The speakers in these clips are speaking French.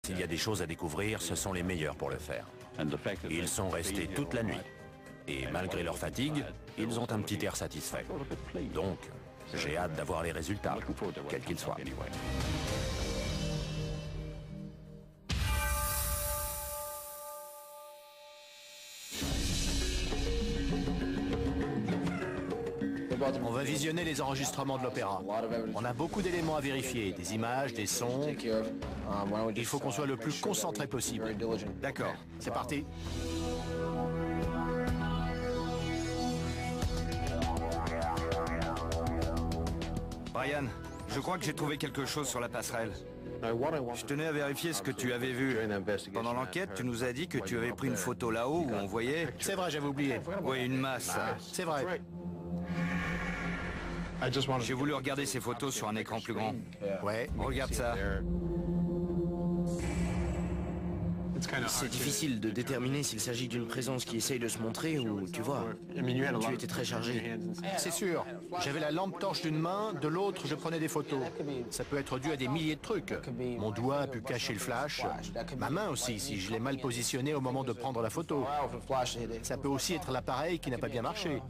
S'il y a des choses à découvrir, ce sont les meilleurs pour le faire. Ils sont restés toute la nuit. Et malgré leur fatigue, ils ont un petit air satisfait. Donc, j'ai hâte d'avoir les résultats, quels qu'ils soient. On va visionner les enregistrements de l'opéra. On a beaucoup d'éléments à vérifier, des images, des sons. Il faut qu'on soit le plus concentré possible. D'accord, c'est parti. Brian, je crois que j'ai trouvé quelque chose sur la passerelle. Je tenais à vérifier ce que tu avais vu. Pendant l'enquête, tu nous as dit que tu avais pris une photo là-haut où on voyait... C'est vrai, j'avais oublié. Oui, une masse. C'est vrai. J'ai voulu regarder ces photos sur un écran plus grand. Ouais. Regarde ça. C'est difficile de déterminer s'il s'agit d'une présence qui essaye de se montrer ou, tu vois, tu étais très chargé. C'est sûr. J'avais la lampe torche d'une main, de l'autre, je prenais des photos. Ça peut être dû à des milliers de trucs. Mon doigt a pu cacher le flash. Ma main aussi, si je l'ai mal positionnée au moment de prendre la photo. Ça peut aussi être l'appareil qui n'a pas bien marché.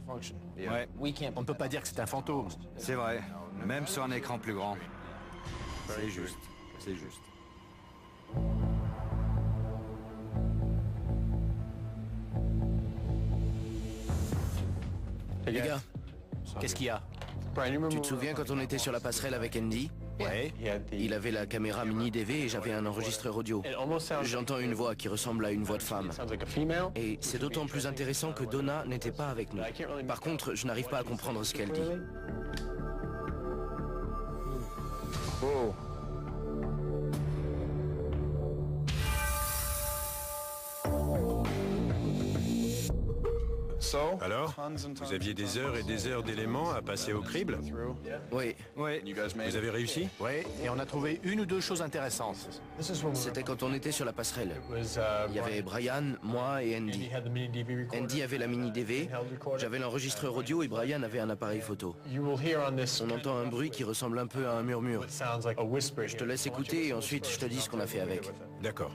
Ouais, On ne peut pas dire que c'est un fantôme. c'est vrai. Même sur un écran plus grand. C'est juste. C'est juste. Les gars, Qu'est-ce qu'il y a? tu te souviens quand on était sur la passerelle avec Andy? Ouais. Il avait la caméra mini DV et j'avais un enregistreur audio. J'entends une voix qui ressemble à une voix de femme. Et c'est d'autant plus intéressant que Donna n'était pas avec nous. Par contre, je n'arrive pas à comprendre ce qu'elle dit. Alors, vous aviez des heures et des heures d'éléments à passer au crible? Oui, Oui. Vous avez réussi? Ouais, et on a trouvé une ou deux choses intéressantes. c'était quand on était sur la passerelle. Il y avait Brian, moi et Andy. Andy avait la mini DV, j'avais l'enregistreur audio et Brian avait un appareil photo. On entend un bruit qui ressemble un peu à un murmure. Je te laisse écouter et ensuite je te dis ce qu'on a fait avec. D'accord.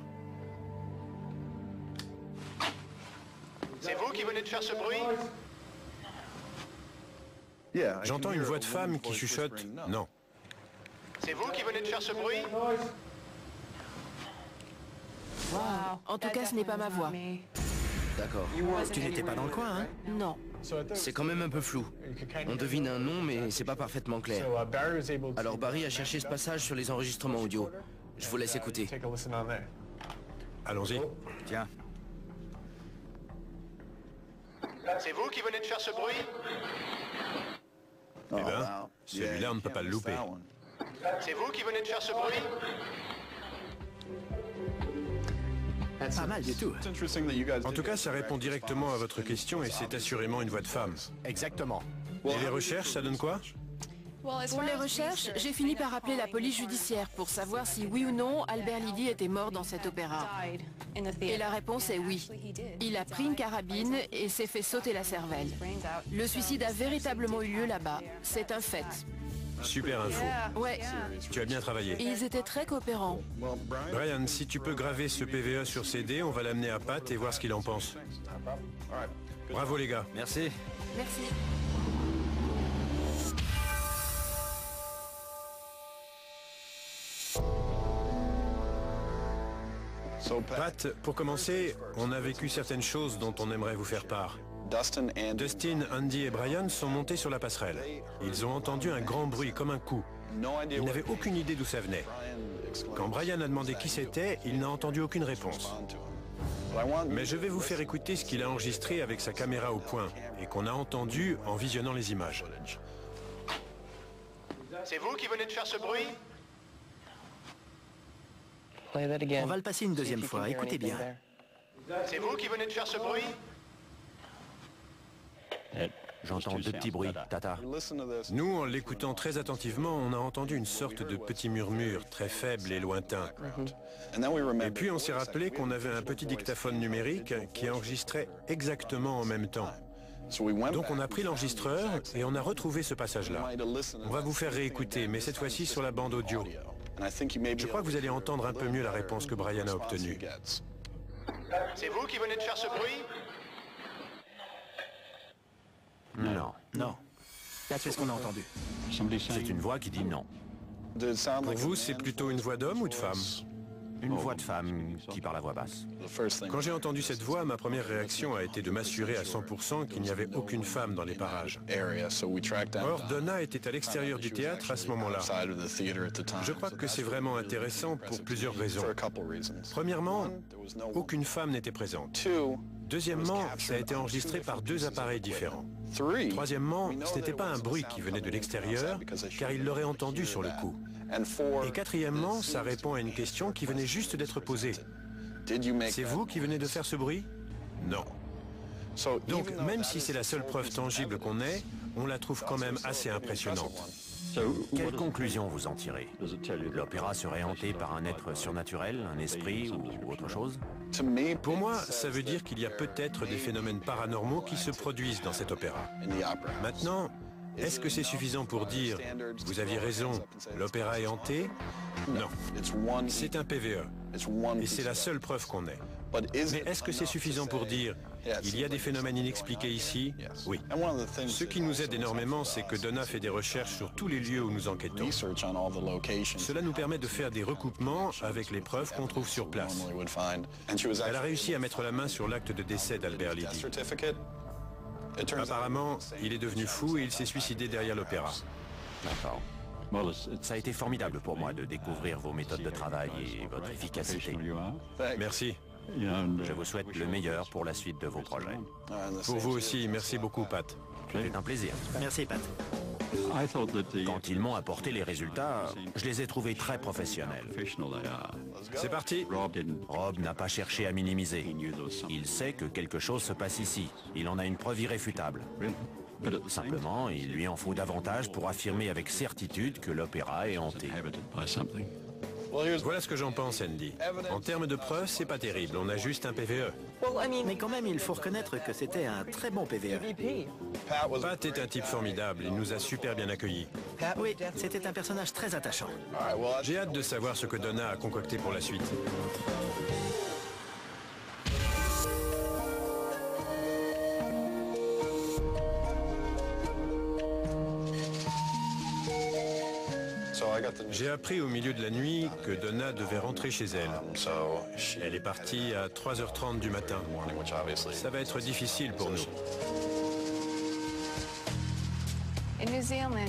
C'est vous qui venez de faire ce bruit? J'entends une voix de femme qui chuchote « Non ». C'est vous qui venez de faire ce bruit? En tout cas, ce n'est pas ma voix. D'accord. Tu n'étais pas dans le coin, hein? Non. C'est quand même un peu flou. On devine un nom, mais c'est pas parfaitement clair. Alors Barry a cherché ce passage sur les enregistrements audio. Je vous laisse écouter. Allons-y. Tiens. C'est vous qui venez de faire ce bruit? Eh ben, celui-là, on ne peut pas le louper. C'est vous qui venez de faire ce bruit? Pas mal du tout. En tout cas, ça répond directement à votre question et c'est assurément une voix de femme. Exactement. Et les recherches, ça donne quoi? Pour les recherches, j'ai fini par appeler la police judiciaire pour savoir si oui ou non Albert Liddy était mort dans cet opéra. Et la réponse est oui. Il a pris une carabine et s'est fait sauter la cervelle. Le suicide a véritablement eu lieu là-bas. C'est un fait. Super info. Ouais. Tu as bien travaillé. Et ils étaient très coopérants. Brian, si tu peux graver ce PVE sur CD, on va l'amener à Pat et voir ce qu'il en pense. Bravo les gars. Merci. Merci. Pat, pour commencer, on a vécu certaines choses dont on aimerait vous faire part. Dustin, Andy et Brian sont montés sur la passerelle. Ils ont entendu un grand bruit, comme un coup. Ils n'avaient aucune idée d'où ça venait. Quand Brian a demandé qui c'était, il n'a entendu aucune réponse. Mais je vais vous faire écouter ce qu'il a enregistré avec sa caméra au point et qu'on a entendu en visionnant les images. C'est vous qui venez de faire ce bruit? On va le passer une deuxième fois, écoutez bien. C'est vous qui venez de faire ce bruit? J'entends deux petits bruits, Tata. Nous, en l'écoutant très attentivement, on a entendu une sorte de petit murmure, très faible et lointain. Et puis on s'est rappelé qu'on avait un petit dictaphone numérique qui enregistrait exactement en même temps. Donc on a pris l'enregistreur et on a retrouvé ce passage-là. On va vous faire réécouter, mais cette fois-ci sur la bande audio. Je crois que vous allez entendre un peu mieux la réponse que Brian a obtenue. C'est vous qui venez de faire ce bruit? Non. Non. C'est ce qu'on a entendu. C'est une voix qui dit non. Pour vous, c'est plutôt une voix d'homme ou de femme? Une voix de femme qui parle à voix basse. Quand j'ai entendu cette voix, ma première réaction a été de m'assurer à 100% qu'il n'y avait aucune femme dans les parages. Or, Donna était à l'extérieur du théâtre à ce moment-là. Je crois que c'est vraiment intéressant pour plusieurs raisons. Premièrement, aucune femme n'était présente. Deuxièmement, ça a été enregistré par 2 appareils différents. Troisièmement, ce n'était pas un bruit qui venait de l'extérieur, car il l'aurait entendu sur le coup. Et quatrièmement, ça répond à une question qui venait juste d'être posée. C'est vous qui venez de faire ce bruit? Non. Donc, même si c'est la seule preuve tangible qu'on ait, on la trouve quand même assez impressionnante. Quelle conclusion vous en tirez? L'opéra serait hanté par un être surnaturel, un esprit ou autre chose? Pour moi, ça veut dire qu'il y a peut-être des phénomènes paranormaux qui se produisent dans cet opéra. Maintenant, est-ce que c'est suffisant pour dire « Vous aviez raison, l'opéra est hanté » Non. C'est un PVE. Et c'est la seule preuve qu'on ait. Mais est-ce que c'est suffisant pour dire « Il y a des phénomènes inexpliqués ici » Oui. Ce qui nous aide énormément, c'est que Donna fait des recherches sur tous les lieux où nous enquêtons. Cela nous permet de faire des recoupements avec les preuves qu'on trouve sur place. Elle a réussi à mettre la main sur l'acte de décès d'Albert Lydie. Apparemment, il est devenu fou et il s'est suicidé derrière l'opéra. D'accord. Ça a été formidable pour moi de découvrir vos méthodes de travail et votre efficacité. Merci. Je vous souhaite le meilleur pour la suite de vos projets. Pour vous aussi, merci beaucoup, Pat. C'était un plaisir. Merci, Pat. Quand ils m'ont apporté les résultats, je les ai trouvés très professionnels. C'est parti. Rob n'a pas cherché à minimiser. Il sait que quelque chose se passe ici. Il en a une preuve irréfutable. Simplement, il lui en faut davantage pour affirmer avec certitude que l'opéra est hanté. Voilà ce que j'en pense, Andy. En termes de preuves, c'est pas terrible. On a juste un PVE. Mais quand même, il faut reconnaître que c'était un très bon PVE. Pat est un type formidable. Il nous a super bien accueillis. Oui, c'était un personnage très attachant. J'ai hâte de savoir ce que Donna a concocté pour la suite. J'ai appris au milieu de la nuit que Donna devait rentrer chez elle. Elle est partie à 3h30 du matin. Ça va être difficile pour nous.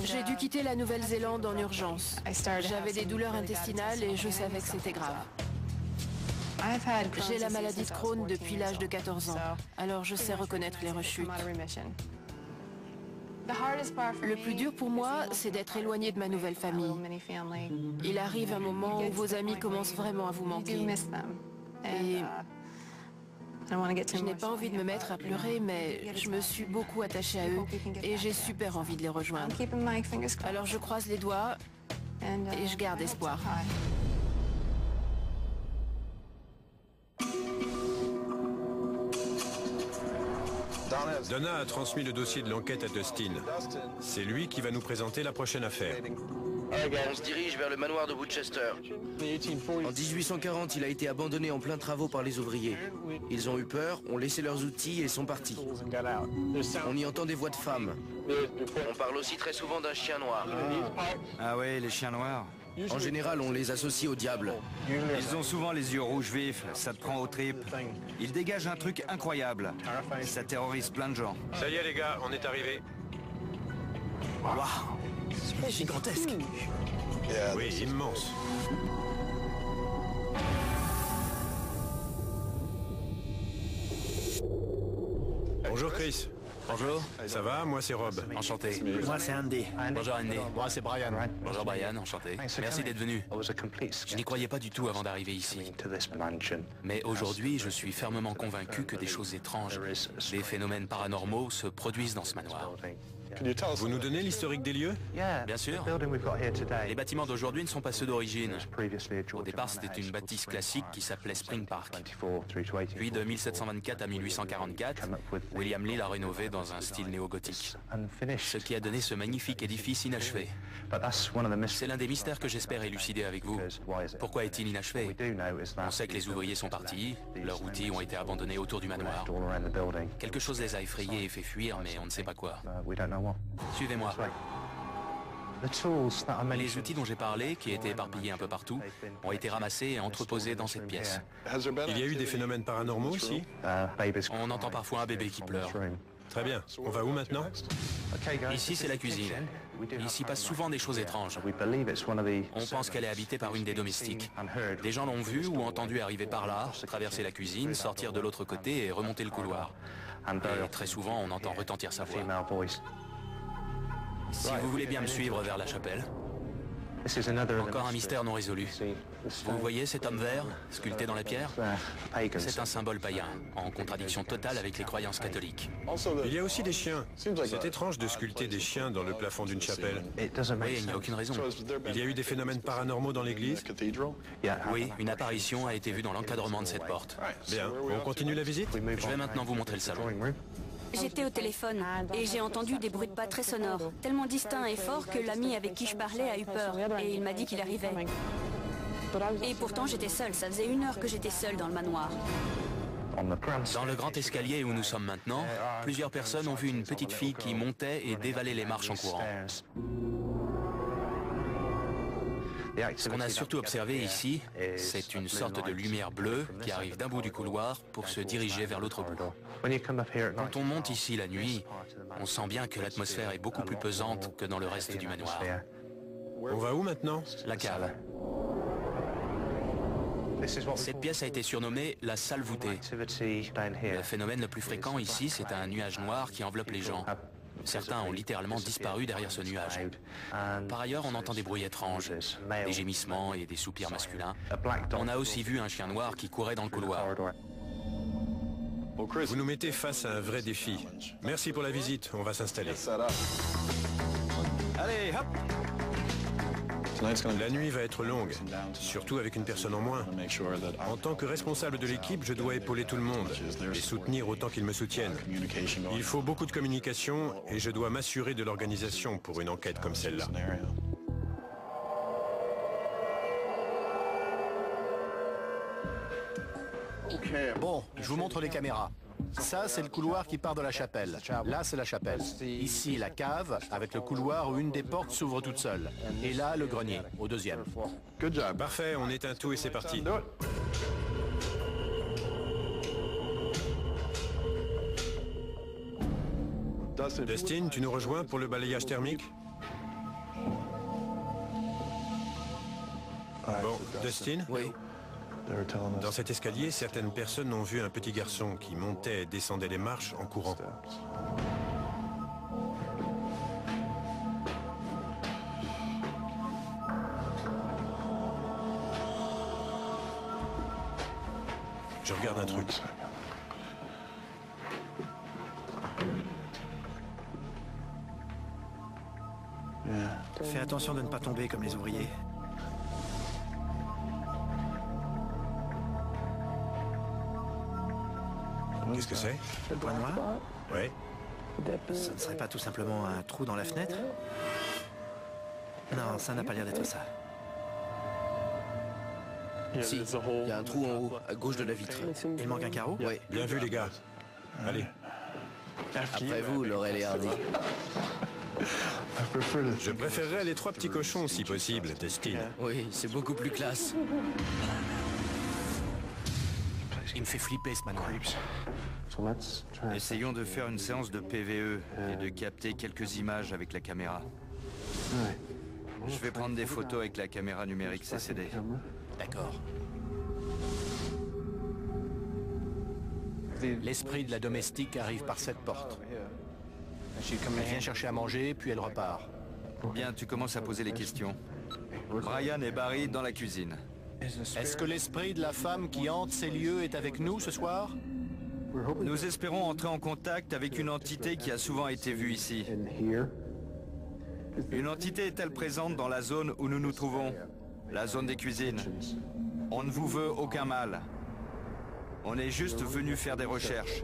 J'ai dû quitter la Nouvelle-Zélande en urgence. J'avais des douleurs intestinales et je savais que c'était grave. J'ai la maladie de Crohn depuis l'âge de 14 ans, alors je sais reconnaître les rechutes. Le plus dur pour moi, c'est d'être éloigné de ma nouvelle famille. Il arrive un moment où vos amis commencent vraiment à vous manquer. Et je n'ai pas envie de me mettre à pleurer, mais je me suis beaucoup attachée à eux et j'ai super envie de les rejoindre. Alors je croise les doigts et je garde espoir. Donna a transmis le dossier de l'enquête à Dustin. C'est lui qui va nous présenter la prochaine affaire. On se dirige vers le manoir de Woodchester. En 1840, il a été abandonné en plein travaux par les ouvriers. Ils ont eu peur, ont laissé leurs outils et sont partis. On y entend des voix de femmes. On parle aussi très souvent d'un chien noir. Ah ouais, les chiens noirs. En général, on les associe au diable. Ils ont souvent les yeux rouges vifs, ça te prend aux tripes. Ils dégagent un truc incroyable. Ça terrorise plein de gens. Ça y est les gars, on est arrivés. Waouh, c'est gigantesque. Oui, immense. Bonjour Chris. Bonjour. Ça va? Moi c'est Rob. Enchanté. Moi, c'est Andy. Bonjour Andy. Moi, c'est Brian. Bonjour Brian, enchanté. Merci d'être venu. Je n'y croyais pas du tout avant d'arriver ici. Mais aujourd'hui, je suis fermement convaincu que des choses étranges, des phénomènes paranormaux se produisent dans ce manoir. Vous nous donnez l'historique des lieux? Bien sûr. Les bâtiments d'aujourd'hui ne sont pas ceux d'origine. Au départ, c'était une bâtisse classique qui s'appelait Spring Park. Puis de 1724 à 1844, William Lee l'a rénové dans un style néo-gothique. Ce qui a donné ce magnifique édifice inachevé. C'est l'un des mystères que j'espère élucider avec vous. Pourquoi est-il inachevé? On sait que les ouvriers sont partis, leurs outils ont été abandonnés autour du manoir. Quelque chose les a effrayés et fait fuir, mais on ne sait pas quoi. Suivez-moi. Les outils dont j'ai parlé, qui étaient éparpillés un peu partout, ont été ramassés et entreposés dans cette pièce. Il y a eu des phénomènes paranormaux ici? On entend parfois un bébé qui pleure. Très bien. On va où maintenant? Ici, c'est la cuisine. Ici passent souvent des choses étranges. On pense qu'elle est habitée par une des domestiques. Des gens l'ont vue ou entendue arriver par là, traverser la cuisine, sortir de l'autre côté et remonter le couloir. Et très souvent, on entend retentir sa voix. Si vous voulez bien me suivre vers la chapelle. Encore un mystère non résolu. Vous voyez cet homme vert, sculpté dans la pierre? C'est un symbole païen, en contradiction totale avec les croyances catholiques. Il y a aussi des chiens. C'est étrange de sculpter des chiens dans le plafond d'une chapelle. Oui, il n'y a aucune raison. Il y a eu des phénomènes paranormaux dans l'église? Oui, une apparition a été vue dans l'encadrement de cette porte. Bien, on continue la visite? Je vais maintenant vous montrer le salon. J'étais au téléphone et j'ai entendu des bruits de pas très sonores, tellement distincts et forts que l'ami avec qui je parlais a eu peur et il m'a dit qu'il arrivait. Et pourtant j'étais seule, ça faisait 1 heure que j'étais seule dans le manoir. Dans le grand escalier où nous sommes maintenant, plusieurs personnes ont vu une petite fille qui montait et dévalait les marches en courant. Ce qu'on a surtout observé ici, c'est une sorte de lumière bleue qui arrive d'un bout du couloir pour se diriger vers l'autre bout. Quand on monte ici la nuit, on sent bien que l'atmosphère est beaucoup plus pesante que dans le reste du manoir. On va où maintenant? La cave. Cette pièce a été surnommée la salle voûtée. Le phénomène le plus fréquent ici, c'est un nuage noir qui enveloppe les gens. Certains ont littéralement disparu derrière ce nuage. Par ailleurs, on entend des bruits étranges, des gémissements et des soupirs masculins. On a aussi vu un chien noir qui courait dans le couloir. Vous nous mettez face à un vrai défi. Merci pour la visite, on va s'installer. Allez, hop! La nuit va être longue, surtout avec une personne en moins. En tant que responsable de l'équipe, je dois épauler tout le monde, les soutenir autant qu'ils me soutiennent. Il faut beaucoup de communication et je dois m'assurer de l'organisation pour une enquête comme celle-là. Bon, je vous montre les caméras. Ça, c'est le couloir qui part de la chapelle. Là, c'est la chapelle. Ici, la cave, avec le couloir où une des portes s'ouvre toute seule. Et là, le grenier, au deuxième. Parfait, on éteint tout et c'est parti. Dustin, tu nous rejoins pour le balayage thermique? Bon, Dustin? Oui. Dans cet escalier, certaines personnes ont vu un petit garçon qui montait et descendait les marches en courant. Je regarde un truc. Fais attention de ne pas tomber comme les ouvriers. Qu'est-ce que c'est? Le point noir? Ouais. Ce ne serait pas tout simplement un trou dans la fenêtre? Non, ça n'a pas l'air d'être ça. Si, il y a un trou en haut, à gauche de la vitre. Il manque un carreau? Oui. Bien vu, les gars. Allez. Après vous, Laurel et Hardy. Je préférerais les 3 petits cochons, si possible, Dustin. Oui, c'est beaucoup plus classe. Il me fait flipper ce manoir. Essayons de faire une séance de PVE et de capter quelques images avec la caméra. Je vais prendre des photos avec la caméra numérique CCD. D'accord. L'esprit de la domestique arrive par cette porte. Elle vient chercher à manger, puis elle repart. Bien, tu commences à poser les questions. Brian et Barry dans la cuisine. Est-ce que l'esprit de la femme qui hante ces lieux est avec nous ce soir? Nous espérons entrer en contact avec une entité qui a souvent été vue ici. Une entité est-elle présente dans la zone où nous nous trouvons? La zone des cuisines. On ne vous veut aucun mal. On est juste venu faire des recherches.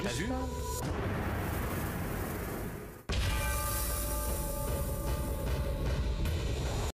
T'as vu?